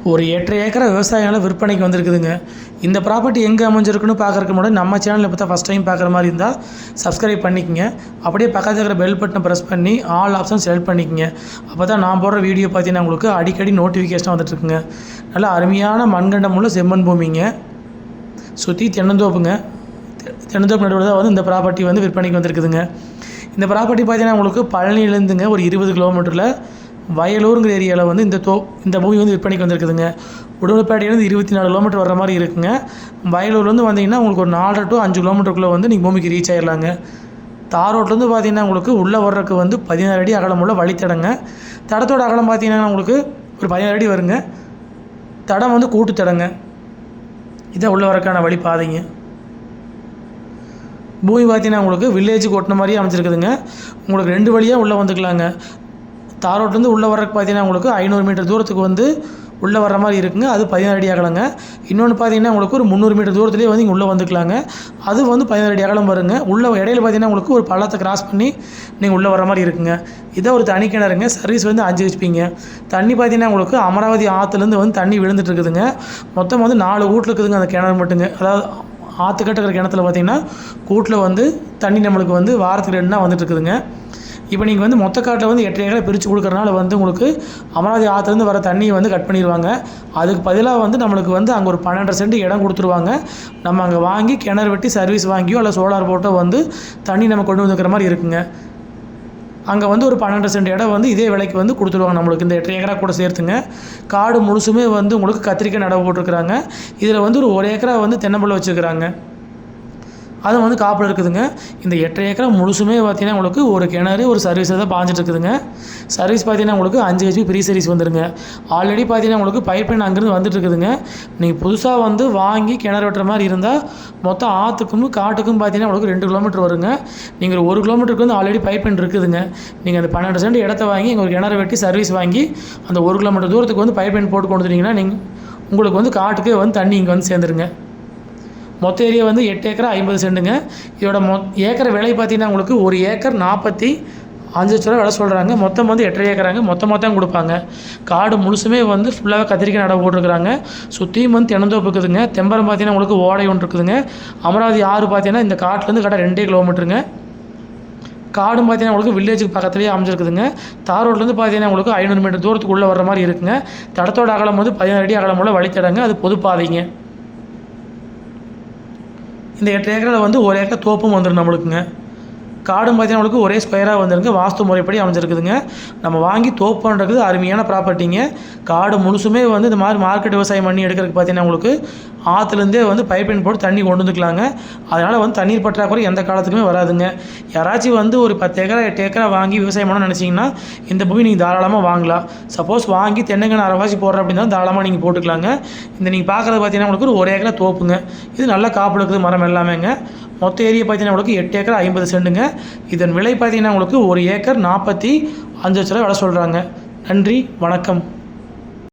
ஒரு 8 ஏக்கரை விவசாயிகள் விற்பனைக்கு வந்திருக்குதுங்க. இந்த ப்ராப்பர்ட்டி எங்கே அமைஞ்சிருக்குன்னு பார்க்கறதுக்கு முன்னாடி நம்ம சேனலில் இப்போ தான் ஃபஸ்ட் டைம் பார்க்குற மாதிரி இருந்தால் சப்ஸ்கிரைப் பண்ணிக்கங்க. அப்படியே பக்கத்தில் இருக்கிற பெல் பட்டனை ப்ரெஸ் பண்ணி ஆல் ஆப்ஷன் செலக்ட் பண்ணிக்கங்க. அப்போ தான் நான் போடுற வீடியோ பார்த்தீங்கன்னா உங்களுக்கு அடிக்கடி நோட்டிஃபிகேஷன் வந்துட்டுருக்குங்க. நல்லா அருமையான மண்கண்டம் உள்ள செம்மண் பூமிங்க. சுற்றி தென்னந்தோப்புங்க. தென்னந்தோப்பு நடுவில் தான் வந்து இந்த ப்ராப்பர்ட்டி வந்து விற்பனைக்கு வந்திருக்குதுங்க. இந்த ப்ராப்பர்ட்டி பார்த்தீங்கன்னா உங்களுக்கு பழனியிலேருந்துங்க ஒரு 20 கிலோமீட்டரில் வயலூருங்கிற ஏரியாவில் வந்து இந்த பூமி வந்து விற்பனைக்கு வந்திருக்குதுங்க. உடுமலைப்பேட்டையிலேருந்து 24 கிலோமீட்டர் வர மாதிரி இருக்குங்க. வயலூர்லேருந்து வந்தீங்கன்னா உங்களுக்கு ஒரு 4 to 5 கிலோமீட்டருக்குள்ளே வந்து நீங்கள் பூமிக்கு ரீச் ஆகிடலாங்க. தார் ரோட்லேருந்து பார்த்தீங்கன்னா உங்களுக்கு உள்ளே வர்றதுக்கு வந்து 16 அடி அகலம் உள்ள வழித்தடங்க. தடத்தோட அகலம் பார்த்தீங்கன்னா உங்களுக்கு ஒரு 16 அடி வருங்க. தடம் வந்து கூட்டு தடங்க. இதான் உள்ளே வரக்கான வழி பாதைங்க. பூமி பார்த்தீங்கன்னா உங்களுக்கு வில்லேஜுக்கு ஒட்டின மாதிரியே அமைச்சிருக்குதுங்க. உங்களுக்கு 2 வழியாக உள்ளே வந்துக்கலாங்க. தார் ரோட்லேருந்து உள்ளே வர்றதுக்கு பார்த்தீங்கன்னா உங்களுக்கு 500 மீட்டர் தூரத்துக்கு வந்து உள்ளே வர்ற மாதிரி இருக்குங்க. அது 16 அடி அகலங்க. இன்னொன்று பார்த்தீங்கன்னா உங்களுக்கு ஒரு 300 மீட்டர் தூரத்துலேயே வந்து இங்கே உள்ளே வந்துக்கலாங்க. அது வந்து 16 அடி அகலம் வருங்க. உள்ளே இடையில பார்த்தீங்கன்னா உங்களுக்கு ஒரு பள்ளத்தை கிராஸ் பண்ணி நீங்கள் உள்ளே வர மாதிரி இருக்குங்க. இதான் ஒரு தனி கிணறுங்க. சர்வீஸ் வந்து 5 ஹெச்பிங்க. தண்ணி பார்த்தீங்கன்னா உங்களுக்கு அமராவதி ஆற்றுலேருந்து வந்து தண்ணி விழுந்துட்டு இருக்குதுங்க. மொத்தம் வந்து 4 வீட்டில் இருக்குதுங்க அந்த கிணறு மட்டுங்க. அதாவது ஆற்றுக்கட்ட இருக்கிற கிணத்துல பார்த்தீங்கன்னா கூட்டில் வந்து தண்ணி நம்மளுக்கு வந்து வாரத்துக்கு 2 நாள் வந்துட்டு இருக்குதுங்க. இப்போ நீங்கள் வந்து மொத்த காட்டில் வந்து 8 ஏக்கரை பிரித்து கொடுக்குறனால வந்து உங்களுக்கு அமராவதி ஆற்றுலேருந்து வர தண்ணியை வந்து கட் பண்ணிடுவாங்க. அதுக்கு பதிலாக வந்து நம்மளுக்கு வந்து அங்கே ஒரு 12 சென்ட் இடம் கொடுத்துருவாங்க. நம்ம அங்கே வாங்கி கிணறு வெட்டி சர்வீஸ் வாங்கியோ இல்லை சோலார் போட்டோ வந்து தண்ணி நம்ம கொண்டு வந்துக்கிற மாதிரி இருக்குங்க. அங்கே வந்து ஒரு 12 சென்ட் இடம் வந்து இதே விலைக்கு வந்து கொடுத்துருவாங்க நம்மளுக்கு. இந்த 8 ஏக்கரா கூட சேர்த்துங்க. காடு முழுசுமே வந்து உங்களுக்கு கத்திரிக்காய் நடவு போட்டிருக்கிறாங்க. இதில் வந்து ஒரு ஏக்கரா வந்து தென்னம்பழம் வச்சுருக்கிறாங்க. அது வந்து காப்பில் இருக்குதுங்க. இந்த 8 ஏக்கரா முழுசுமே பார்த்தீங்கன்னா உங்களுக்கு ஒரு கிணறு ஒரு சர்வீஸை தான் பாஞ்சிட்டு இருக்குதுங்க. சர்வீஸ் பார்த்தீங்கன்னா உங்களுக்கு 5 ஹெச்பி ஃப்ரீ சர்வீஸ் வந்துருங்க. ஆல்ரெடி பார்த்தீங்கன்னா உங்களுக்கு பைப் லைன் அங்கேருந்து வந்துட்டு இருக்குதுங்க. நீங்கள் புதுசாக வந்து வாங்கி கிணறு வெட்டுற மாதிரி இருந்தால் மொத்தம் ஆற்றுக்கும் காட்டுக்கும் பார்த்தீங்கன்னா உங்களுக்கு 2 கிலோமீட்டர் வருங்க. நீங்கள் 1 கிலோமீட்டருக்கு வந்து ஆல்ரெடி பைப் லைன் இருக்குதுங்க. நீங்கள் அந்த 12 சென்ட் இடத்த வாங்கி இங்கே ஒரு கிணறு வெட்டி சர்வீஸ் வாங்கி அந்த 1 கிலோமீட்டர் தூரத்துக்கு வந்து பைப் லைன் போட்டு கொண்டு வந்துட்டீங்கன்னா உங்களுக்கு வந்து காட்டுக்கே வந்து தண்ணி இங்கே வந்து சேர்ந்துருங்க. மொத்த ஏரியா வந்து 8 ஏக்கரா 50 சென்ட்டுங்க. இதோட ஏக்கர் விலை பார்த்தீங்கன்னா உங்களுக்கு ஒரு ஏக்கர் 45 லட்ச ரூபா விலை சொல்கிறாங்க. மொத்தம் வந்து 8 ஏக்கராங்க. மொத்தமாக தான் கொடுப்பாங்க. காடு முழுசுமே வந்து ஃபுல்லாக கத்திரிக்காய் நடவு போட்டிருக்கிறாங்க. சுற்றியும் வந்து தென்னந்தோப்பு இருக்குதுங்க. தெம்பரம் பார்த்தீங்கன்னா உங்களுக்கு ஓடை ஒன்று இருக்குதுங்க. அமராவதி ஆறு பார்த்தீங்கன்னா இந்த காட்டிலேருந்து கடை 2 கிலோமீட்டருங்க. காடும் பார்த்தீங்கன்னா உங்களுக்கு வில்லேஜுக்கு பக்கத்துலேயே அமைஞ்சிருக்குதுங்க. தார் ரோட்லேருந்து பார்த்தீங்கன்னா உங்களுக்கு 500 மீட்டர் தூரத்துக்கு உள்ளே வர்ற மாதிரி இருக்குங்க. தடத்தோட அகலம் வந்து 16 அடி அகலம் உள்ள வழித்தடங்க. அது பொதுப்பாதைங்க. இந்த 8 ஏக்கரில் வந்து 1 ஏக்கர் தோப்பும் வந்துடும் நம்மளுக்குங்க. காடும் பார்த்தீங்கன்னா உங்களுக்கு ஒரே ஸ்கொயராக வந்துருங்க. வாஸ்து முறைப்படி அமைஞ்சிருக்குதுங்க. நம்ம வாங்கி தோப்பு பண்ணுறது அருமையான ப்ராப்பர்ட்டிங்க. காடு முழுசுமே வந்து இந்த மாதிரி மார்க்கெட் விவசாயம் பண்ணி எடுக்கிறதுக்கு பார்த்தீங்கன்னா உங்களுக்கு ஆற்றுலேருந்தே வந்து பைப் லைன் போட்டு தண்ணி கொண்டு வந்துக்கலாங்க. அதனால் வந்து தண்ணீர் பற்றாக்குறை எந்த காலத்துக்குமே வராதுங்க. யாராச்சும் வந்து ஒரு 10 ஏக்கரா 8 ஏக்கரா வாங்கி விவசாயம் பண்ண நினச்சிங்கன்னா இந்த பூமி நீங்கள் தாராளமாக வாங்கலாம். சப்போஸ் வாங்கி தென்னங்கன்று அரைவாசி போடுற அப்படின்னா தாராளமாக நீங்கள் போட்டுக்கலாங்க. இந்த நீங்கள் பார்க்குறது பார்த்தீங்கன்னா உங்களுக்கு ஒரு ஏக்கரா தோப்புங்க. இது நல்லா காப்பில் இருக்குது மரம் எல்லாமேங்க. மொத்த ஏரியா பார்த்தீங்கன்னா உங்களுக்கு 8 ஏக்கர் 50 சென்ட்டுங்க. இதன் விலை பார்த்தீங்கன்னா உங்களுக்கு ஒரு ஏக்கர் 45 லட்ச ரூபா விலை சொல்கிறாங்க. நன்றி, வணக்கம்.